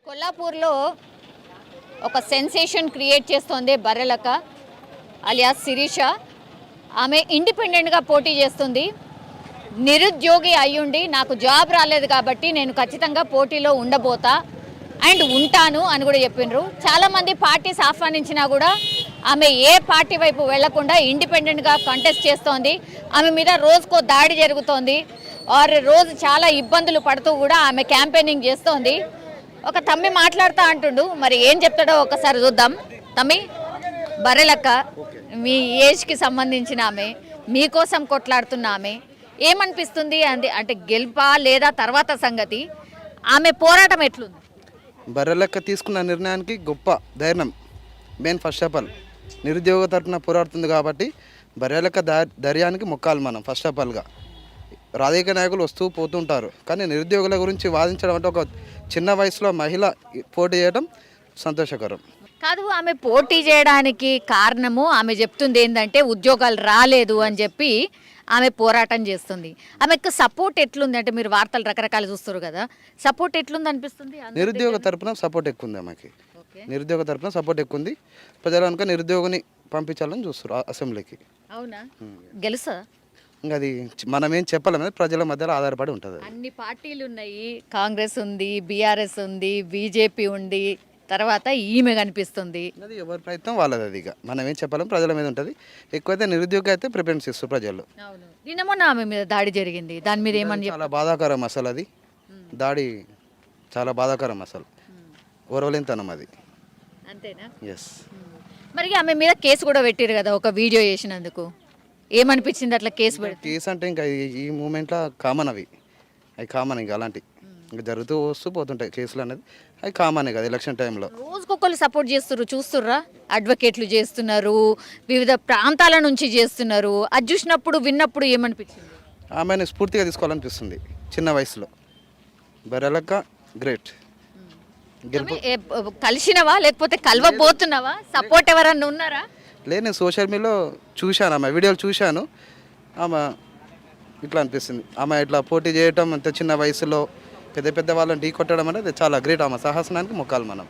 కొల్లాపూర్లో ఒక sensation create చేస్తోంది Barrelakka alias Sirisha. ఆమె ఇండిపెండెంట్గా పోటీ చేస్తుంది. నిరుద్యోగి అయ్యుండి నాకు జాబ్ రాలేదు కాబట్టి నేను ఖచ్చితంగా పోటీలో ఉండబోతా అండ్ ఉంటాను అని కూడా చెప్పినారు. చాలామంది పార్టీస్ ఆహ్వానించినా కూడా ఆమె ఏ పార్టీ వైపు వెళ్లకుండా ఇండిపెండెంట్గా కంటెస్ట్ చేస్తోంది. ఆమె మీద రోజుకో దాడి జరుగుతోంది. రోజు చాలా ఇబ్బందులు పడుతూ కూడా ఆమె క్యాంపెయినింగ్ చేస్తోంది. ఒక తమ్మి మాట్లాడుతూ అంటుండు, మరి ఏం చెప్తాడో ఒకసారి చూద్దాం. తమ్మి, బర్రెలక్క మీ ఏజ్కి సంబంధించిన ఆమె, మీకోసం కొట్లాడుతున్న ఆమె, ఏమనిపిస్తుంది అంటే గెలుపా లేదా తర్వాత సంగతి? ఆమె పోరాటం ఎట్లుంది? బర్రెలక్క తీసుకున్న నిర్ణయానికి గొప్ప ధైర్యం. మెయిన్ ఫస్ట్ ఆఫ్ ఆల్ నిరుద్యోగ తరఫున పోరాడుతుంది కాబట్టి బర్రెలక్క ధైర్యానికి మొక్కాలి మనం. ఫస్ట్ ఆఫ్ ఆల్గా రాజకీయ నాయకులు వస్తూ పోతుంటారు, కానీ నిరుద్యోగుల గురించి వాదించడం అంటే ఒక చిన్న వయసులో మహిళ పోటీ చేయడం సంతోషకరం కాదు. ఆమె పోటీ చేయడానికి కారణము ఆమె చెప్తుంది ఏంటంటే ఉద్యోగాలు రాలేదు అని చెప్పి ఆమె పోరాటం చేస్తుంది. ఆమెకు సపోర్ట్ ఎట్లుంది అంటే, మీరు వార్తలు రకరకాలు చూస్తారు కదా, సపోర్ట్ ఎట్లుంది అనిపిస్తుంది? నిరుద్యోగ తరపున సపోర్ట్ ఎక్కువ ఉంది ఆమెకి. నిరుద్యోగ తరపున సపోర్ట్ ఎక్కువ ఉంది. ప్రజలు కనుక నిరుద్యోగిని పంపించాలని చూస్తారు అసెంబ్లీకి. అవునా? గెలుసా? ఇంకా అది మనం ఏం చెప్పలేము, ప్రజల మధ్యలో ఆధారపడి ఉంటుంది. అన్ని పార్టీలు ఉన్నాయి, కాంగ్రెస్ ఉంది, బీఆర్ఎస్ ఉంది, బీజేపీ ఉంది, తర్వాత ఈమె కనిపిస్తుంది. అది ఎవరి ప్రయత్నం వాళ్ళది. అది ఇక మనం ఏం చెప్పలేము, ప్రజల మీద ఉంటుంది. ఎక్కువైతే నిరుద్యోగ అయితే ప్రిఫరెన్స్ ఇస్తారు ప్రజలు. నిన్న మొన్న ఆమె మీద దాడి జరిగింది, దాని మీద ఏమని? చాలా బాధాకరం అసలు. అది దాడి చాలా బాధాకరం అసలు. ఓరవలేనితనం అది. అంతేనా? ఎస్. మరి ఆమె మీద కేసు కూడా పెట్టారు కదా ఒక వీడియో చేసినందుకు, ఏమనిపించింది అట్లా కేసు పెడితే? కేసు అంటే ఇంకా ఈ మూమెంట్లో కామన్ అవి కామన్. ఇంకా అలాంటి ఇంకా జరుగుతూ వస్తూ పోతుంటాయి కేసులు అనేది. అవి కామనే కదా ఎలక్షన్ టైంలో. రోజుకొకరు సపోర్ట్ చేస్తున్నారు, చూస్తుర్రా? అడ్వకేట్లు చేస్తున్నారు, వివిధ ప్రాంతాల నుంచి చేస్తున్నారు. అది చూసినప్పుడు విన్నప్పుడు ఏమనిపించింది? ఆమెను స్ఫూర్తిగా తీసుకోవాలనిపిస్తుంది. చిన్న వయసులో బర్రెలక్క గ్రేట్. కలిసినవా లేకపోతే కలవబోతున్నావా? సపోర్ట్ ఎవరన్నా ఉన్నారా? లేదు, నేను సోషల్ మీడియాలో చూశాను, ఆమె వీడియోలు చూశాను. ఆమె ఇట్లా అనిపిస్తుంది. ఆమె ఇట్లా పోటీ చేయటం అంత చిన్న వయసులో పెద్ద పెద్ద వాళ్ళని ఢీ కొట్టడం అనేది చాలా గ్రేట్. ఆమె సాహసనానికి మొక్కాలి మనం.